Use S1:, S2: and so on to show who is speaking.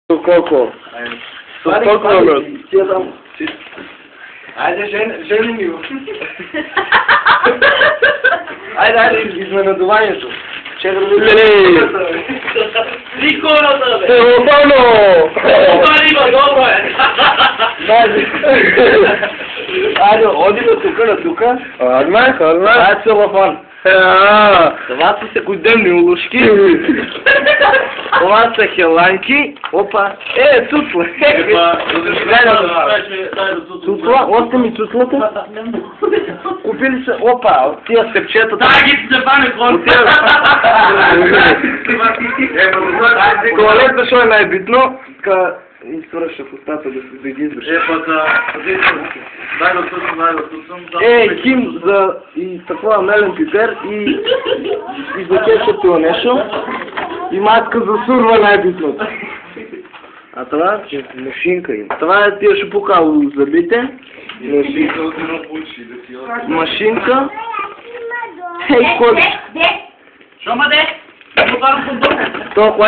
S1: Колко? С колко номер?
S2: Айде, жени ми го. Айде, изненадуванието.
S1: Николата, бе! Телефоно!
S2: Добро е! Айде, оди на тука.
S1: Хормай.
S2: Това е целофон. Това са секундемни улушки. Това са хеланки. Опа. Цуцла. Цуцла? Още ми цуцлата? Купили се, опа, от тия степчета.
S3: Да, ги се пане клон.
S2: Туалет, защо е най-битно? Изтураше в устата да ги избреш.
S3: Дай да туцам.
S2: Ким за и такова мелен пипер и за кетчуп това нещо. И маска за сурва най-битното. А това машинка има. Това е тия шупука у зъбите. Машинка. Хей, кой?
S3: Шо ма де?
S2: То